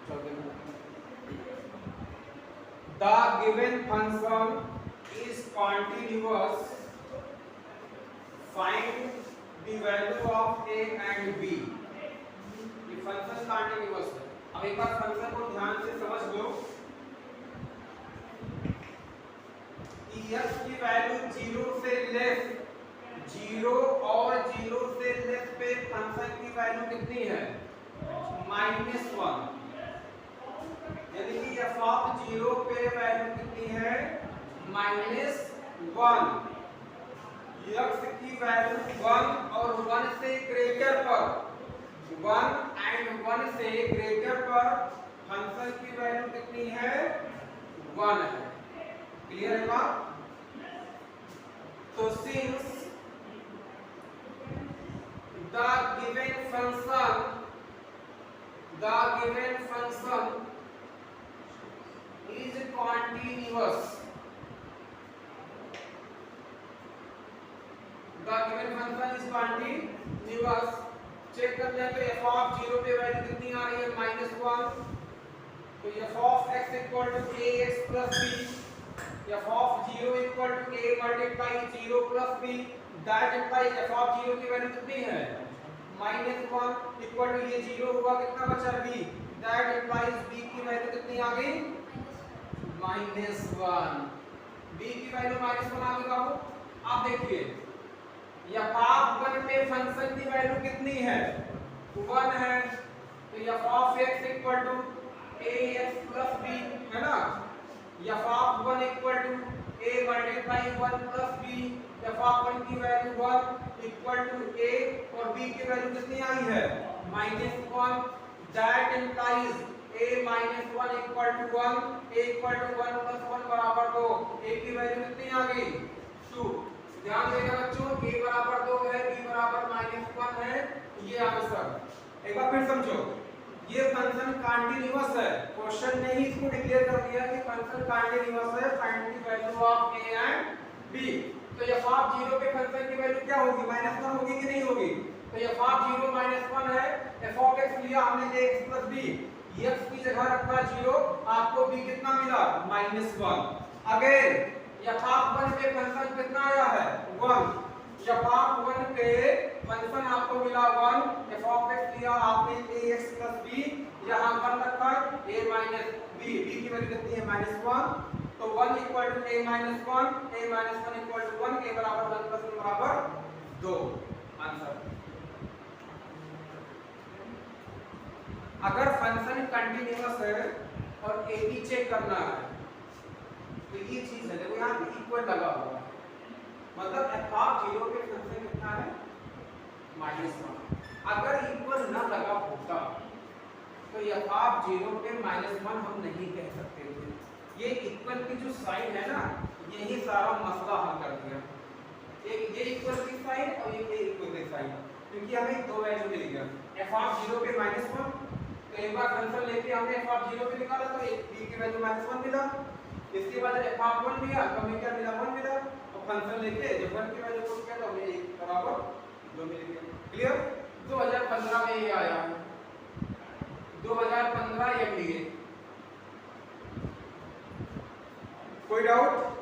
The given function is continuous. Find the value of a and b. ये function continuous है। अब एक बार function को ध्यान से समझ लो कि x की वैल्यू 0 से लेस, 0 और 0 से लेस पे फंक्शन की वैल्यू कितनी है? -1। यानी कि f ऑफ 0 पे वैल्यू कितनी है? -1। x की वैल्यू 1 और 1 से ग्रेटर पर, 1 एंड 1 से ग्रेटर पर फंक्शन की वैल्यू कितनी है? 1 है। क्लियर है बात? तो since the given function is continuous, check कर लें तो f ऑफ 0 पे वैल्यू कितनी आ रही है? -1। तो f of x equal to ax plus b, f of 0 equal to a multiply 0 plus b, that implies f of 0 की वैल्यू कितनी है? -1 इक्वल टू ये 0 हुआ, कितना बचा b, दैट इम्प्लाइज b की वैल्यू कितनी आ गई? -1। b की वैल्यू -1 आ गई बाबू। अब देखिए f ऑफ 1 पे फंक्शन की वैल्यू कितनी है? 1 है। तो f of x equal to ax plus b है ना। f of 1 equal to a multiply 1 plus b, f of 1 की वैल्यू 1 इक्वल टू a और b की वैल्यू कितनी आई है? -1। That implies a -1 equal to 1, a equal to 1 plus 1 बराबर 2, a की वैल्यू कितनी आ गई? 2। ध्यान देना बच्चों, a बराबर 2 है, b बराबर -1 है, ये आंसर। एक बार फिर समझो, ये फंक्शन कंटीन्यूअस है। क्वेश्चन ने ही इसको डिक्लेयर कर दिया कि फंक्शन कंटीन्यूअस है। Find the value of a and b। तो f ऑफ 0 पे फंक्शन की वैल्यू क्या होगी? -1 होगी कि नहीं होगी? तो f ऑफ 0 -1 है। f ऑफ x लिया हमने x प्लस b, x की जगह रखा 0, आपको b कितना मिला? -1। अगेन f ऑफ 1 पे फंक्शन कितना आया है? 1। f ऑफ 1 पे फंक्शन आपको मिला 1, f ऑफ x लिया आपने ax प्लस b, यहां 1 रखा a माइनस b, b की वैल्यू कितनी है? -1। तो 1 equal to a minus 1, a minus 1 equal to 1, a बराबर 1 प्लस 1 बराबर 2। आंसर। अगर फंक्शन कंटीन्यूअस है और a b चेक करना है तो ये चीज है, देखो यहाँ पे इक्वल लगा हुआ है, मतलब f ऑफ 0 पे फंक्शन कितना है? -1। अगर इक्वल ना लगा होता तो f ऑफ 0 पे -1 हम नहीं कह सकते थे। ये इक्वल की जो साइन है ना, यही सारा मसला हल कर दिया। एक ये इक्वल की साइन और ये इक्वल की साइन, क्योंकि हमें दो वैल्यू मिल गया। f ऑफ 0 पे -1, तो एक बार फंक्शन लेके हमने f ऑफ 0 पे निकाला तो एक b की वैल्यू -1 मिला। इसके बाद f ऑफ 1 लिया तो हमें क्या मिला? 1 मिला। और फंक्शन लेके जब 1 की वैल्यू पुट किया तो हमें 1 बराबर 2 मिल गया। क्लियर? 2015 में ये आया है, 2015 ये लिए। कोई डाउट?